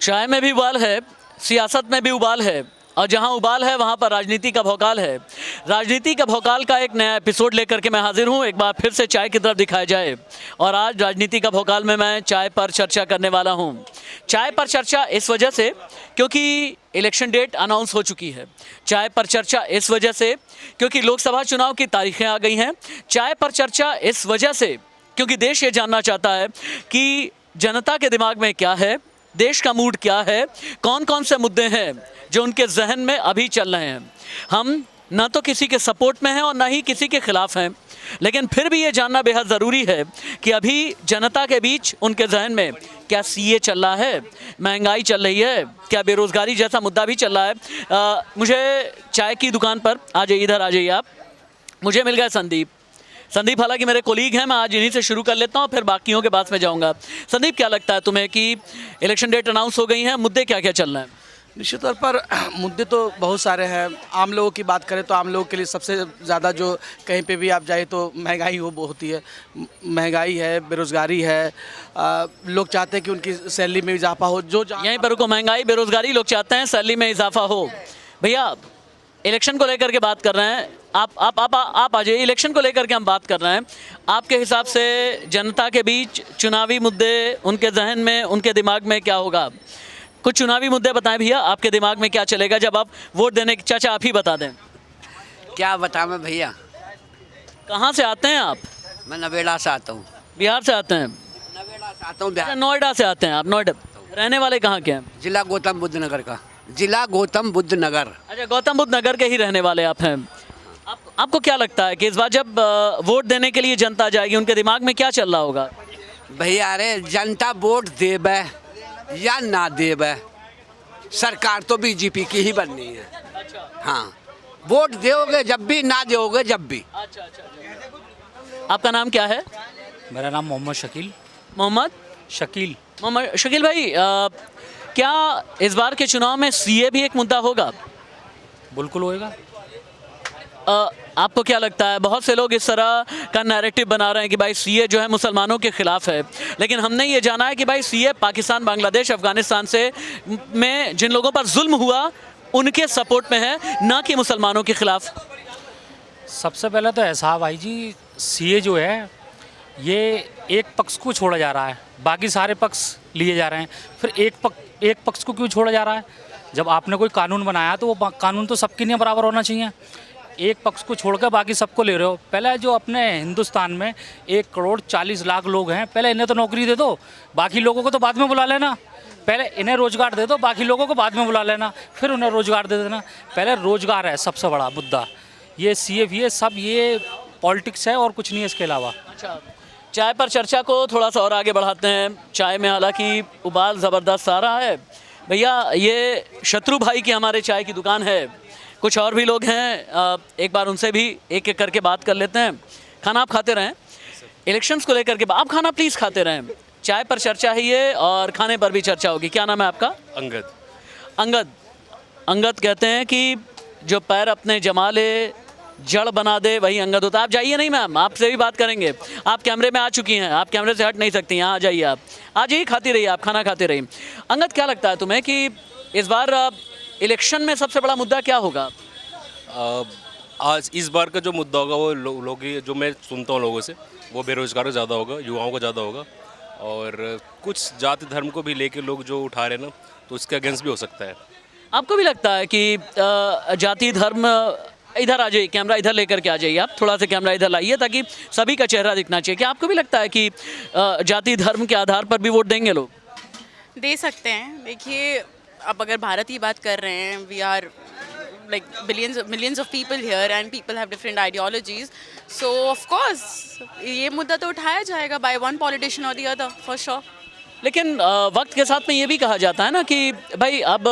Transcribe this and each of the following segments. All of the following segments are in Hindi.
चाय में भी उबाल है, सियासत में भी उबाल है, और जहां उबाल है वहां पर राजनीति का भौकाल है। राजनीति का भौकाल का एक नया एपिसोड लेकर के मैं हाजिर हूं। एक बार फिर से चाय की तरफ दिखाया जाए, और आज राजनीति का भौकाल में मैं चाय पर चर्चा करने वाला हूं। चाय पर चर्चा इस वजह से क्योंकि इलेक्शन डेट अनाउंस हो चुकी है। चाय पर चर्चा इस वजह से क्योंकि लोकसभा चुनाव की तारीखें आ गई हैं। चाय पर चर्चा इस वजह से क्योंकि देश ये जानना चाहता है कि जनता के दिमाग में क्या है, देश का मूड क्या है, कौन कौन से मुद्दे हैं जो उनके जहन में अभी चल रहे हैं। हम ना तो किसी के सपोर्ट में हैं और ना ही किसी के खिलाफ हैं, लेकिन फिर भी ये जानना बेहद ज़रूरी है कि अभी जनता के बीच उनके जहन में क्या सीए चल रहा है, महंगाई चल रही है, क्या बेरोज़गारी जैसा मुद्दा भी चल रहा है। मुझे चाय की दुकान पर आ जाइए, इधर आ जाइए आप। मुझे मिल गया संदीप हालांकि मेरे कोलीग हैं, मैं आज इन्हीं से शुरू कर लेता हूं, फिर बाकियों के पास में जाऊंगा। संदीप, क्या लगता है तुम्हें कि इलेक्शन डेट अनाउंस हो गई हैं, मुद्दे क्या क्या चल रहे हैं? निश्चित तौर पर मुद्दे तो बहुत सारे हैं। आम लोगों की बात करें तो आम लोगों के लिए सबसे ज़्यादा जो कहीं पे भी आप जाए तो महंगाई वो होती है। महंगाई है, बेरोज़गारी है। लोग चाहते हैं कि उनकी सैलरी में इजाफा हो। जो यहीं पर रुको, महंगाई बेरोज़गारी लोग चाहते हैं, सैलरी में इजाफा हो। भैया, इलेक्शन को लेकर के बात कर रहे हैं, आप आ जाइए। इलेक्शन को लेकर के हम बात कर रहे हैं। आपके हिसाब से जनता के बीच चुनावी मुद्दे उनके जहन में, उनके दिमाग में क्या होगा? कुछ चुनावी मुद्दे बताएं भैया, आपके दिमाग में क्या चलेगा जब आप वोट देने की? चाचा आप ही बता दें। क्या बताऊँ भैया? कहाँ से आते हैं आप? मैं नवेड़ा से आता हूँ। बिहार से आते हैं? नवेड़ा से आता हूँ अच्छा, बिहार। नोएडा से आते हैं आप? नोएडा रहने वाले कहाँ के हैं? जिला गौतम बुद्ध नगर का। जिला गौतम बुद्ध नगर। अच्छा, गौतम बुद्ध नगर के ही रहने वाले आप हैं। आपको क्या लगता है कि इस बार जब वोट देने के लिए जनता जाएगी, उनके दिमाग में क्या चल रहा होगा? भैया अरे जनता वोट देवे या ना देवे, सरकार तो बीजेपी की ही बननी है। हाँ, वोट दोगे जब भी, ना दोगे जब भी। अच्छा। आपका नाम क्या है? मेरा नाम मोहम्मद शकील। मोहम्मद शकील भाई, क्या इस बार के चुनाव में सीए भी एक मुद्दा होगा? बिल्कुल होएगा। आपको क्या लगता है? बहुत से लोग इस तरह का नैरेटिव बना रहे हैं कि भाई सीए जो है मुसलमानों के खिलाफ है, लेकिन हमने ये जाना है कि भाई सीए पाकिस्तान, बांग्लादेश, अफगानिस्तान से में जिन लोगों पर जुल्म हुआ उनके सपोर्ट में है, ना कि मुसलमानों के खिलाफ। सबसे पहले तो ऐसा भाई जी, सीए जो है ये एक पक्ष को छोड़ा जा रहा है, बाकी सारे पक्ष लिए जा रहे हैं। फिर एक पक्ष को क्यों छोड़ा जा रहा है? जब आपने कोई कानून बनाया तो वो कानून तो सबके लिए बराबर होना चाहिए। एक पक्ष को छोड़कर बाकी सबको ले रहे हो। पहले जो अपने हिंदुस्तान में 1,40,00,000 लोग हैं, पहले इन्हें तो नौकरी दे दो, बाकी लोगों को तो बाद में बुला लेना। पहले इन्हें रोजगार दे दो, बाकी लोगों को बाद में बुला लेना, फिर उन्हें रोजगार दे देना। पहले रोजगार है सबसे बड़ा मुद्दा। ये सीए सब ये पॉलिटिक्स है और कुछ नहीं है इसके अलावा। अच्छा, चाय पर चर्चा को थोड़ा सा और आगे बढ़ाते हैं। चाय में हालांकि उबाल ज़बरदस्त आ रहा है। भैया, ये शत्रु भाई की हमारे चाय की दुकान है, कुछ और भी लोग हैं, एक बार उनसे भी एक एक करके बात कर लेते हैं। खाना आप खाते रहें, इलेक्शंस को लेकर के आप खाना प्लीज़ खाते रहें। चाय पर चर्चा है ये, और खाने पर भी चर्चा होगी। क्या नाम है आपका? अंगद कहते हैं कि जो पैर अपने जमा ले, जड़ बना दे, वही अंगद होता है। आप जाइए, नहीं मैम, आपसे भी बात करेंगे। आप कैमरे में आ चुकी हैं, आप कैमरे से हट नहीं सकती, यहाँ आ जाइए। आप आ जाइए, खाती रहिए, आप खाना खाते रहिए। अंगद, क्या लगता है तुम्हें कि इस बार इलेक्शन में सबसे बड़ा मुद्दा क्या होगा? आज इस बार का जो मुद्दा होगा वो लोग जो मैं सुनता हूँ लोगों से, वो बेरोजगार ज़्यादा होगा, युवाओं का ज़्यादा होगा, और कुछ जाति धर्म को भी लेके लोग जो उठा रहे हैं ना, तो उसके अगेंस्ट भी हो सकता है। आपको भी लगता है कि जाति धर्म? इधर आ जाइए, कैमरा इधर लेकर के आ जाइए, आप थोड़ा सा कैमरा इधर लाइए ताकि सभी का चेहरा दिखना चाहिए। क्या आपको भी लगता है कि जाति धर्म के आधार पर भी वोट देंगे लोग? दे सकते हैं। देखिए, अब अगर भारत की बात कर रहे हैं, we are like millions of people here and people have different ideologies, so of course ये मुद्दा तो उठाया जाएगा by one politician or the other for sure। लेकिन वक्त के साथ में ये भी कहा जाता है ना कि भाई अब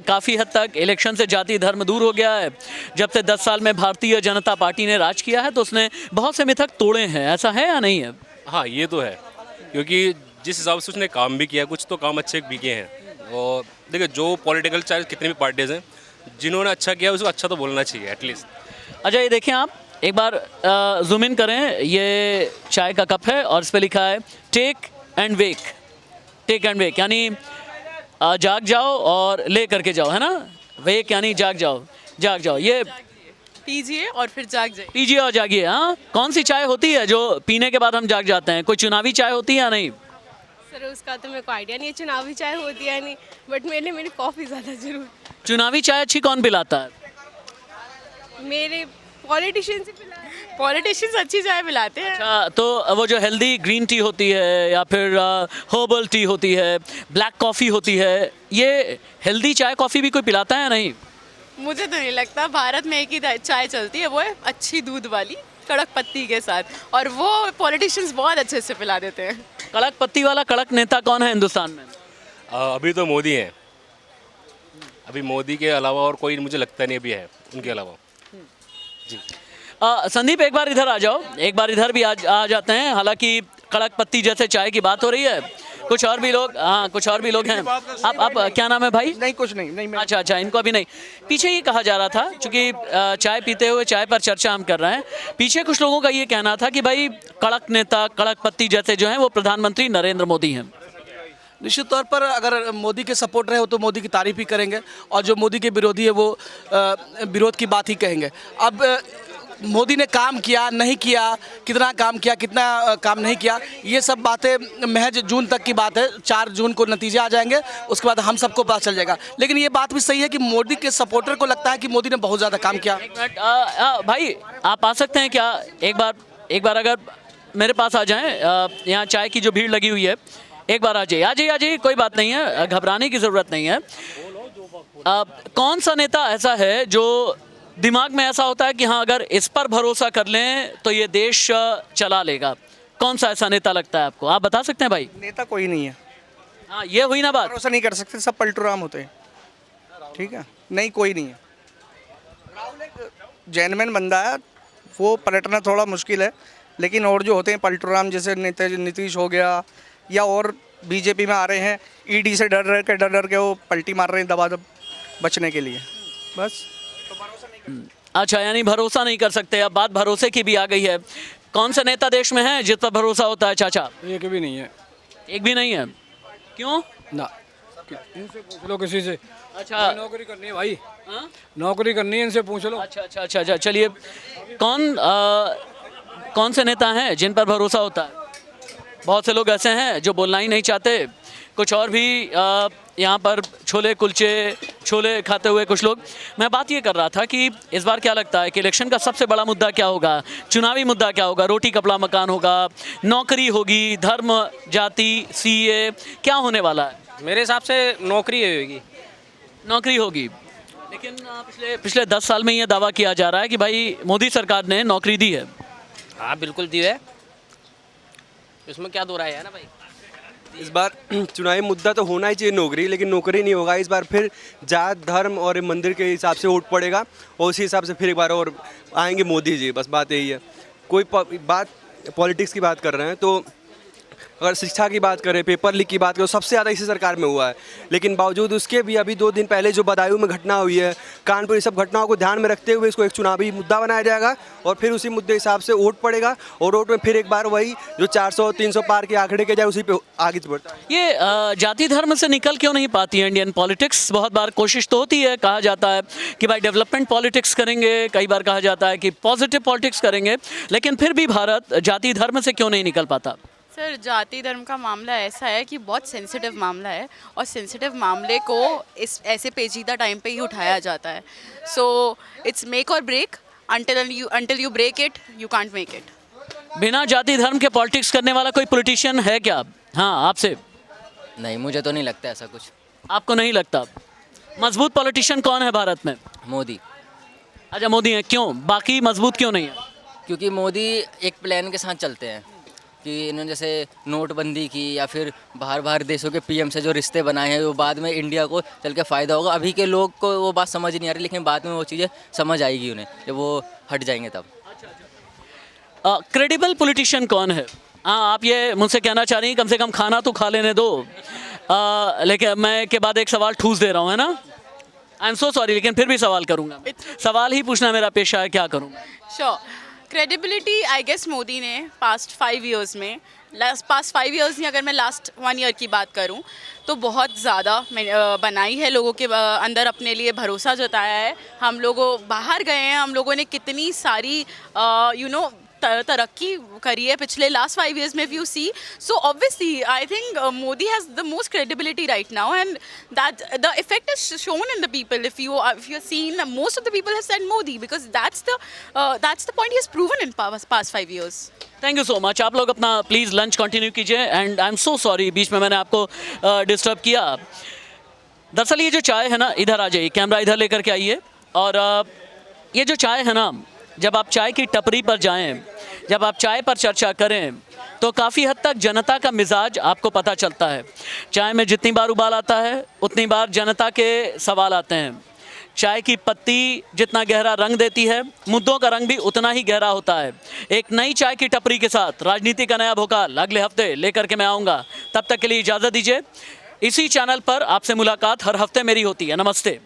काफ़ी हद तक इलेक्शन से जाति धर्म दूर हो गया है। जब से 10 साल में भारतीय जनता पार्टी ने राज किया है तो उसने बहुत से मिथक तोड़े हैं, ऐसा है या नहीं है? हाँ, ये तो है, क्योंकि जिस हिसाब से उसने काम भी किया, कुछ तो काम अच्छे भी किए हैं। और देखिए, जो पॉलिटिकल चाहे कितनी भी पार्टीज़ हैं, जिन्होंने अच्छा किया उसको अच्छा तो बोलना चाहिए एटलीस्ट। अच्छा, ये देखें आप एक बार जूम इन करें, ये चाय का कप है और इस पर लिखा है टेक एंड वेक, यानी जाग जाओ और ले करके जाओ, है ना? वेक यानी जाग जाओ, ये पीजिए और फिर जाग जाइए। पीजिए और जागिए। हाँ, कौन सी चाय होती है जो पीने के बाद हम जाग जाते हैं? कोई चुनावी चाय होती है या नहीं? सर उसका तो मेरे को आइडिया नहीं है, चुनावी चाय होती है नहीं, बट मेरे लिए मेरी कॉफ़ी ज़्यादा जरूर। चुनावी चाय अच्छी कौन पिलाता है? मेरे पॉलिटिशियन से पिला। पॉलिटिशियंस अच्छी चाय पिलाते हैं। अच्छा, तो वो जो हेल्दी ग्रीन टी होती है या फिर हर्बल टी होती है, ब्लैक कॉफ़ी होती है, ये हेल्दी चाय कॉफ़ी भी कोई पिलाता है या नहीं? मुझे तो नहीं लगता। भारत में एक ही चाय चलती है, वो है अच्छी दूध वाली कड़क पत्ती के साथ, और वो पॉलिटिशियंस बहुत अच्छे से पिला देते हैं। कड़क पत्ती वाला कड़क नेता कौन है हिंदुस्तान में? अभी तो मोदी हैं। अभी मोदी के अलावा और कोई मुझे लगता नहीं अभी है उनके अलावा। संदीप, एक बार इधर आ जाओ, एक बार इधर भी आ जाते हैं। हालांकि कड़क पत्ती जैसे चाय की बात हो रही है, कुछ और भी लोग, हाँ कुछ और भी लोग हैं। आप क्या नाम है भाई? नहीं कुछ नहीं मैं अच्छा, इनको अभी नहीं। पीछे ये कहा जा रहा था, क्योंकि चाय पीते हुए चाय पर चर्चा हम कर रहे हैं, पीछे कुछ लोगों का ये कहना था कि भाई कड़क नेता, कड़क पत्ती जैसे जो हैं वो प्रधानमंत्री नरेंद्र मोदी हैं। निश्चित तौर पर अगर मोदी के सपोर्टर है हो तो मोदी की तारीफ ही करेंगे, और जो मोदी के विरोधी है वो विरोध की बात ही कहेंगे। अब मोदी ने काम किया नहीं किया, कितना काम किया कितना काम नहीं किया, ये सब बातें महज जून तक की बात है। 4 जून को नतीजे आ जाएंगे, उसके बाद हम सबको पता चल जाएगा। लेकिन ये बात भी सही है कि मोदी के सपोर्टर को लगता है कि मोदी ने बहुत ज़्यादा काम किया। एक मिनट, भाई आप आ सकते हैं क्या? एक बार अगर मेरे पास आ जाएं, यहाँ चाय की जो भीड़ लगी हुई है, एक बार आ जाइए, कोई बात नहीं है, घबराने की ज़रूरत नहीं है। कौन सा नेता ऐसा है जो दिमाग में ऐसा होता है कि हाँ अगर इस पर भरोसा कर लें तो ये देश चला लेगा? कौन सा ऐसा नेता लगता है आपको? आप बता सकते हैं भाई? नेता कोई नहीं है, हाँ ये हुई ना बात। भरोसा नहीं कर सकते, सब पलटूराम होते हैं। ठीक है, नहीं कोई नहीं है। राहुल एक जेन्युइन बंदा है, वो पलटना थोड़ा मुश्किल है, लेकिन और जो होते हैं पलटूराम जैसे नेता नीतीश हो गया, या और बीजेपी में आ रहे हैं, ईडी से डर के वो पलटी मार रहे हैं दबा बचने के लिए, बस। अच्छा, यानी भरोसा नहीं कर सकते। अब बात भरोसे की भी आ गई है। कौन सा नेता देश में है जिस पर भरोसा होता है चाचा? एक भी नहीं है। एक भी नहीं है? क्यों? ना, इनसे पूछ लो किसी से। अच्छा, नौकरी करनी है भाई, हाँ? नौकरी करनी है, इनसे पूछ लो। अच्छा, चलिए, कौन से नेता हैं जिन पर भरोसा होता है? बहुत से लोग ऐसे हैं जो बोलना ही नहीं चाहते, कुछ और भी यहाँ पर छोले कुलचे छोले खाते हुए कुछ लोग। मैं बात ये कर रहा था कि इस बार क्या लगता है कि इलेक्शन का सबसे बड़ा मुद्दा क्या होगा? चुनावी मुद्दा क्या होगा? रोटी कपड़ा मकान होगा, नौकरी होगी, धर्म जाति, सीए, क्या होने वाला है? मेरे हिसाब से नौकरी होगी। नौकरी होगी, लेकिन पिछले 10 साल में ये दावा किया जा रहा है कि भाई मोदी सरकार ने नौकरी दी है। हाँ बिल्कुल दी है, इसमें क्या दो राय है ना भाई। इस बार चुनावी मुद्दा तो होना ही चाहिए नौकरी, लेकिन नौकरी नहीं होगा। इस बार फिर जात धर्म और मंदिर के हिसाब से वोट पड़ेगा, और उसी हिसाब से फिर एक बार और आएंगे मोदी जी। बस बात यही है। कोई बात पॉलिटिक्स की बात कर रहे हैं तो अगर शिक्षा की बात करें, पेपर लीक की बात करें, सबसे ज़्यादा इसी सरकार में हुआ है। लेकिन बावजूद उसके भी अभी 2 दिन पहले जो बदायूं में घटना हुई है, कानपुर, ये सब घटनाओं को ध्यान में रखते हुए इसको एक चुनावी मुद्दा बनाया जाएगा, और फिर उसी मुद्दे हिसाब से वोट पड़ेगा, और वोट में फिर एक बार वही जो 400-300 पार के आंकड़े के जाए उसी पे आगे बढ़ता है। ये जाति धर्म से निकल क्यों नहीं पाती है इंडियन पॉलिटिक्स? बहुत बार कोशिश तो होती है, कहा जाता है कि भाई डेवलपमेंट पॉलिटिक्स करेंगे, कई बार कहा जाता है कि पॉजिटिव पॉलिटिक्स करेंगे, लेकिन फिर भी भारत जाति धर्म से क्यों नहीं निकल पाता? सर, जाति धर्म का मामला ऐसा है कि बहुत सेंसिटिव मामला है, और सेंसिटिव मामले को इस ऐसे पेचीदा टाइम पे ही उठाया जाता है। सो इट्स मेक और break, until you break it you can't make it. बिना जाति धर्म के पॉलिटिक्स करने वाला कोई पॉलिटिशियन है क्या? हाँ, आपसे। नहीं, मुझे तो नहीं लगता ऐसा कुछ। आपको नहीं लगता? मजबूत पॉलिटिशियन कौन है भारत में? मोदी। अच्छा, मोदी है। क्यों? बाकी मजबूत क्यों नहीं है? क्योंकि मोदी एक प्लान के साथ चलते हैं कि इन्होंने जैसे नोटबंदी की, या फिर बाहर देशों के पीएम से जो रिश्ते बनाए हैं, वो बाद में इंडिया को चल के फ़ायदा होगा। अभी के लोग को वो बात समझ नहीं आ रही, लेकिन बाद में वो चीज़ें समझ आएगी उन्हें, जब वो हट जाएंगे तब। क्रेडिबल पॉलिटिशियन कौन है? हाँ, आप ये मुझसे कहना चाह रही हैं कम से कम खाना तो खा लेने दो। लेकिन मैं के बाद एक सवाल ठूस दे रहा हूँ, है ना? आई एम सो सॉरी, लेकिन फिर भी सवाल करूँगा। सवाल ही पूछना मेरा पेशा है, क्या करूँ? Sure. Credibility I guess Modi ने पास्ट 5 years में पास्ट 5 इयर्स नहीं, अगर मैं लास्ट 1 ईयर की बात करूं तो बहुत ज़्यादा बनाई है, लोगों के अंदर अपने लिए भरोसा जताया है। हम लोगों बाहर गए हैं, हम लोगों ने कितनी सारी तरक्की करी है पिछले लास्ट 5 years में, if you see. So obviously, I think Modi has the most credibility right now, and that the effect is shown in the people. If you're seeing, most of the people have said Modi because that's the point he has proven in past 5 years. Thank you so much. आप लोग अपना प्लीज़ लंच कंटिन्यू कीजिए and I am so sorry बीच में मैंने आपको डिस्टर्ब किया। दरअसल ये जो चाय है ना, इधर आ जाइए, कैमरा इधर लेकर के आइए। और ये जो चाय है ना, जब आप चाय की टपरी पर जाएं, जब आप चाय पर चर्चा करें तो काफ़ी हद तक जनता का मिजाज आपको पता चलता है। चाय में जितनी बार उबाल आता है उतनी बार जनता के सवाल आते हैं। चाय की पत्ती जितना गहरा रंग देती है, मुद्दों का रंग भी उतना ही गहरा होता है। एक नई चाय की टपरी के साथ राजनीति का नया भोकाल अगले हफ्ते लेकर के मैं आऊँगा। तब तक के लिए इजाज़त दीजिए। इसी चैनल पर आपसे मुलाकात हर हफ्ते मेरी होती है। नमस्ते।